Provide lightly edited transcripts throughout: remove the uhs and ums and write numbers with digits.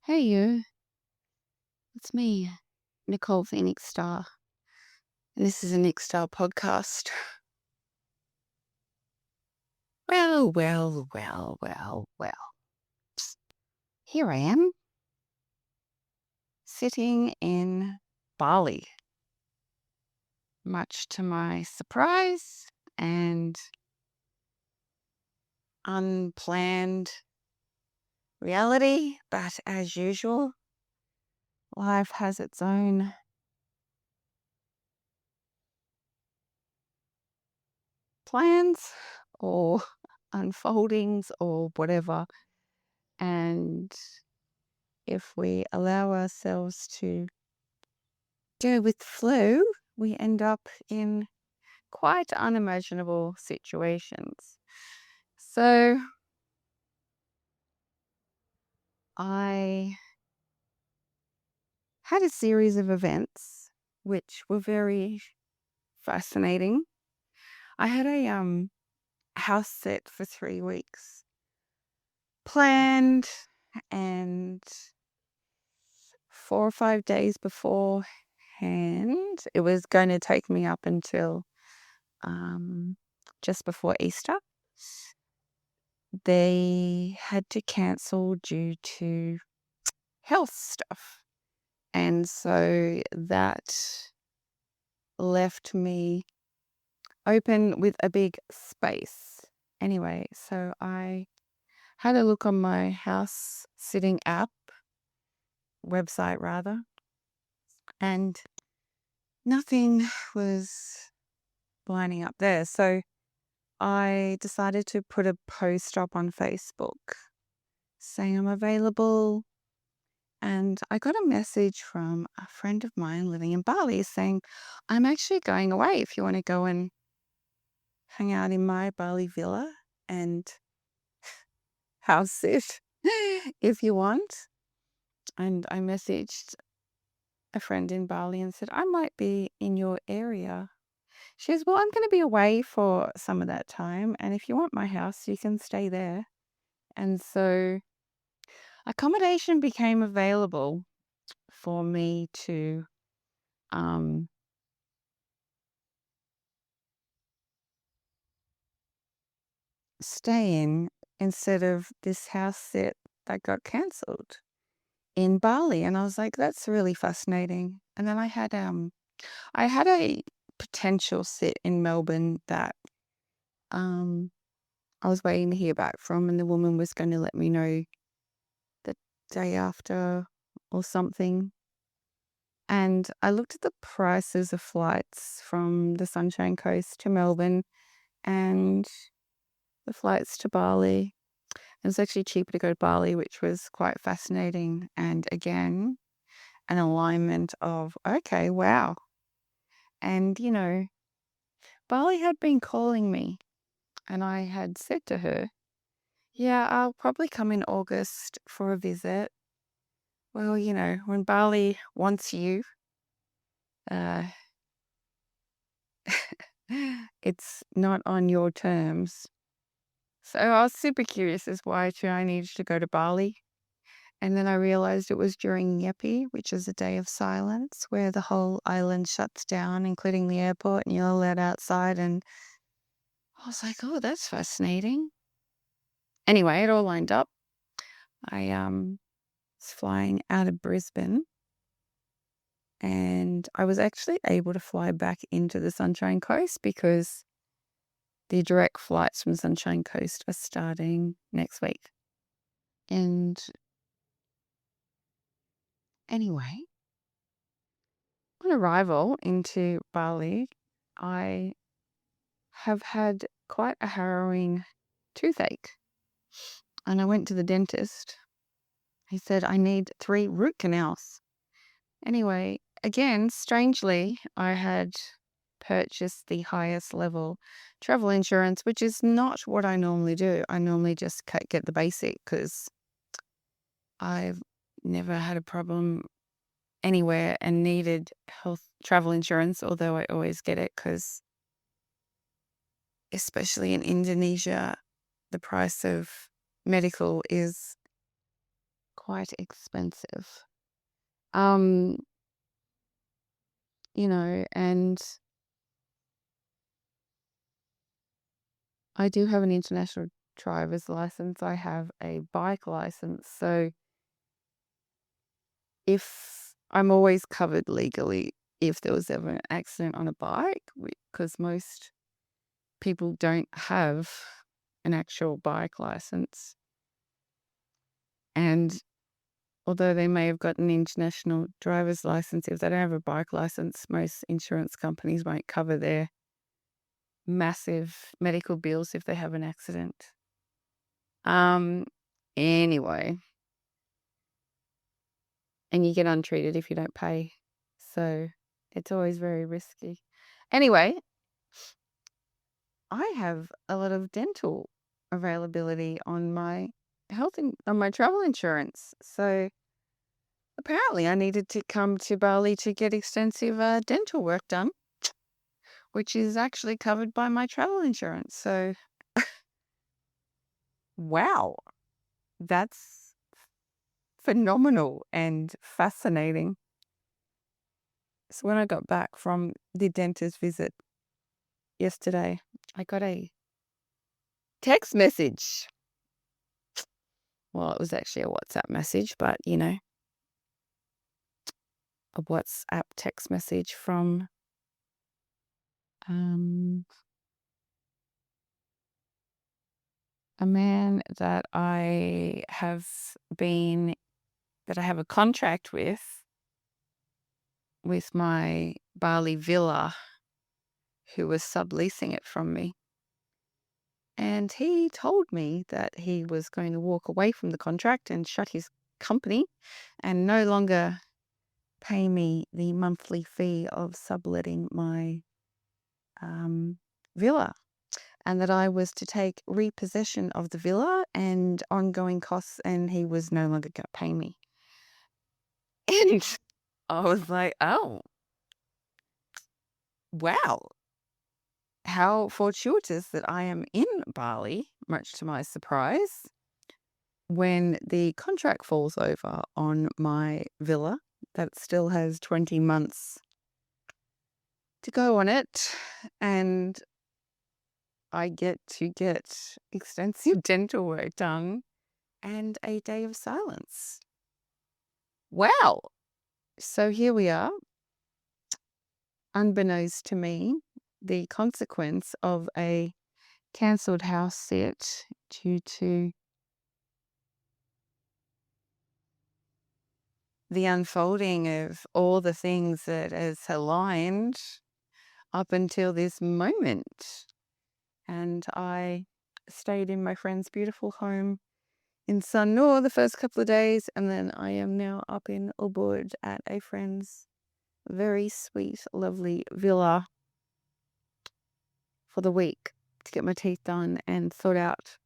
Hey you, it's me, Nicole Phoenix Star. And this is a Nick Star podcast. Well. Here I am, sitting in Bali, much to my surprise and unplanned reality. But as usual, life has its own plans or unfoldings or whatever. And if we allow ourselves to go with the flow, we end up in quite unimaginable situations. So I had a series of events which were very fascinating. I had a house sit for 3 weeks planned, and 4 or 5 days beforehand it was going to take me up until just before Easter. They had to cancel due to health stuff. And so that left me open with a big space. Anyway, so I had a look on my house sitting app, website rather, and nothing was lining up there. So I decided to put a post up on Facebook saying I'm available. And I got a message from a friend of mine living in Bali saying, I'm actually going away if you want to go and hang out in my Bali villa and house sit if you want. And I messaged a friend in Bali and said, I might be in your area. She goes, well, I'm going to be away for some of that time. And if you want my house, you can stay there. And so accommodation became available for me to stay in instead of this house sit that got cancelled in Bali. And I was like, that's really fascinating. And then I had a potential sit in Melbourne that I was waiting to hear back from, and the woman was going to let me know the day after or something. And I looked at the prices of flights from the Sunshine Coast to Melbourne and the flights to Bali. It was actually cheaper to go to Bali, which was quite fascinating. And again, an alignment of, okay, wow. And, Bali had been calling me, and I had said to her, yeah, I'll probably come in August for a visit. Well, when Bali wants you, uh, it's not on your terms. So I was super curious as why I needed to go to Bali. And then I realized it was during Nyepi, which is a day of silence, where the whole island shuts down, including the airport, and you're allowed outside. And I was like, oh, that's fascinating. Anyway, it all lined up. I was flying out of Brisbane, and I was actually able to fly back into the Sunshine Coast because the direct flights from Sunshine Coast are starting next week. And anyway, on arrival into Bali, I have had quite a harrowing toothache. And I went to the dentist. He said I need 3 root canals. Anyway, again, strangely, I had purchased the highest level travel insurance, which is not what I normally do. I normally just get the basic because I've never had a problem anywhere and needed health travel insurance, although I always get it because, especially in Indonesia, the price of medical is quite expensive. Um, and I do have an international driver's license. I have a bike license. So if I'm always covered legally if there was ever an accident on a bike, because most people don't have an actual bike license. And although they may have got an international driver's license, if they don't have a bike license, most insurance companies won't cover their massive medical bills if they have an accident. Anyway, and you get untreated if you don't pay. So it's always very risky. Anyway, I have a lot of dental availability on my on my travel insurance. So apparently I needed to come to Bali to get extensive dental work done, which is actually covered by my travel insurance. So wow, that's phenomenal and fascinating. So when I got back from the dentist visit yesterday, I got a text message. Well, it was actually a WhatsApp message, but a WhatsApp text message from a man that I have a contract with my Bali villa, who was subleasing it from me. And he told me that he was going to walk away from the contract and shut his company and no longer pay me the monthly fee of subletting my villa, and that I was to take repossession of the villa and ongoing costs, and he was no longer going to pay me. And I was like, oh, wow. How fortuitous that I am in Bali, much to my surprise, when the contract falls over on my villa that still has 20 months to go on it, and I get to get extensive dental work done and a day of silence. Wow. So here we are, unbeknownst to me, the consequence of a cancelled house sit due to the unfolding of all the things that has aligned up until this moment. And I stayed in my friend's beautiful home in Sanur the first couple of days, and then I am now up in Ubud at a friend's very sweet, lovely villa for the week to get my teeth done and sort out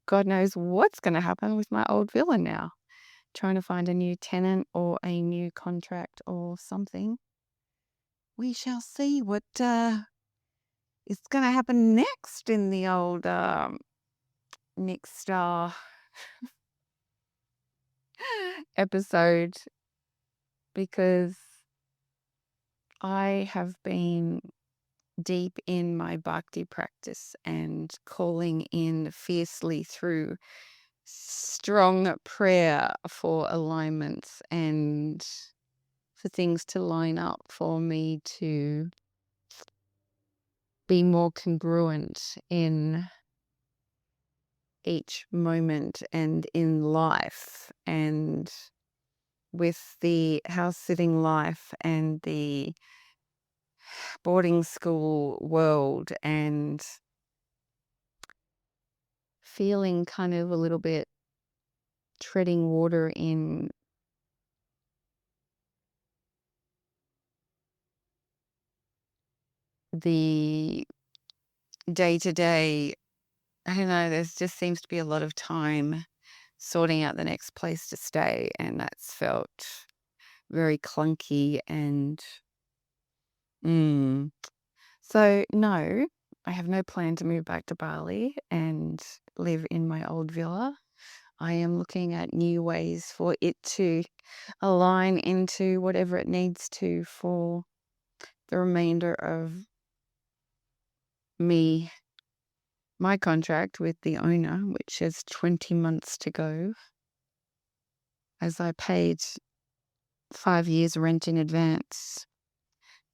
God knows what's going to happen with my old villa now. Trying to find a new tenant or a new contract or something. We shall see what is going to happen next in the old next episode, because I have been deep in my bhakti practice and calling in fiercely through strong prayer for alignments and for things to line up for me to be more congruent in each moment and in life, and with the house sitting life and the boarding school world, and feeling kind of a little bit treading water in the day-to-day. I don't know, there just seems to be a lot of time sorting out the next place to stay, and that's felt very clunky and so no, I have no plan to move back to Bali and live in my old villa. I am looking at new ways for it to align into whatever it needs to for the remainder of my contract with the owner, which has 20 months to go, as I paid 5 years rent in advance.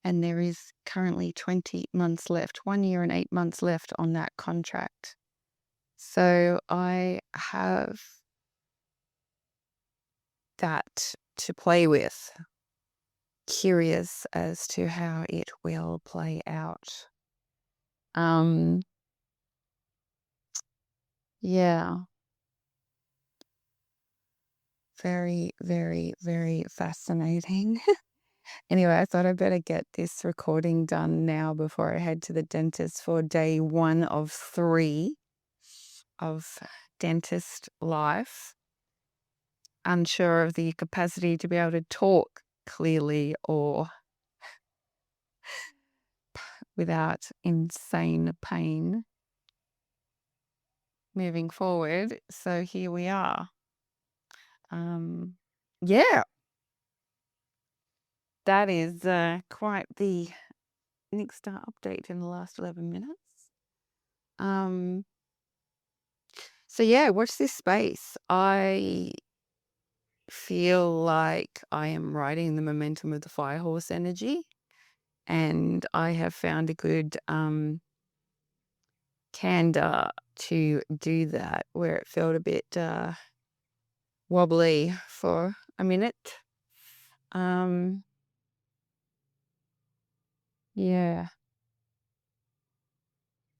And there is currently 20 months left, 1 year and 8 months left on that contract. So I have that to play with. Curious as to how it will play out. Yeah, very, very, very fascinating. Anyway, I thought I'd better get this recording done now before I head to the dentist for day 1 of 3 of dentist life. Unsure of the capacity to be able to talk clearly or without insane pain moving forward. So here we are. Yeah, that is quite the Nick Star update in the last 11 minutes. So yeah, watch this space. I feel like I am riding the momentum of the fire horse energy, and I have found a good candor to do that where it felt a bit wobbly for a minute. Yeah,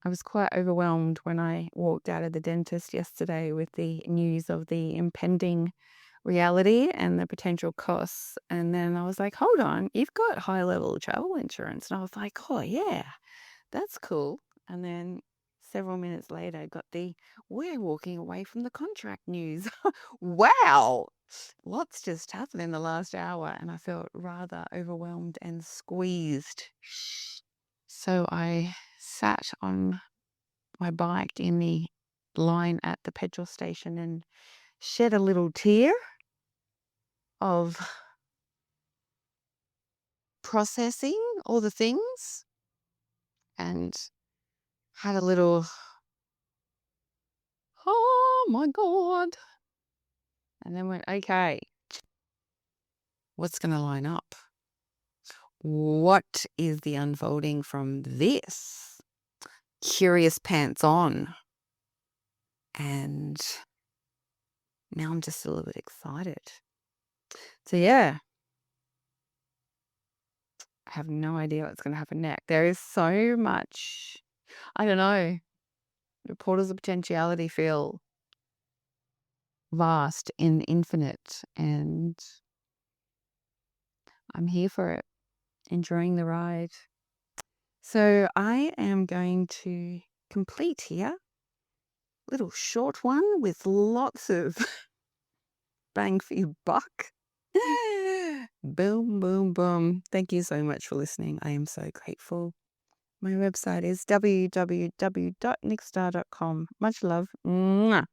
I was quite overwhelmed when I walked out of the dentist yesterday with the news of the impending reality and the potential costs. And then I was like, hold on, you've got high-level travel insurance. And I was like, oh, yeah, that's cool. And then several minutes later, I got the we're walking away from the contract news. Wow, lots just happened in the last hour, and I felt rather overwhelmed and squeezed. So I sat on my bike in the line at the petrol station and shed a little tear of processing all the things and had a little, oh my God. And then went, okay, what's going to line up? What is the unfolding from this? Curious pants on. And now I'm just a little bit excited. So yeah, I have no idea what's going to happen next. There is so much, I don't know, the portals of potentiality feel vast and infinite, and I'm here for it, enjoying the ride. So I am going to complete here, little short one with lots of bang for your buck. Boom, boom, boom. Thank you so much for listening. I am so grateful. My website is www.nickstar.com. Much love. Mwah.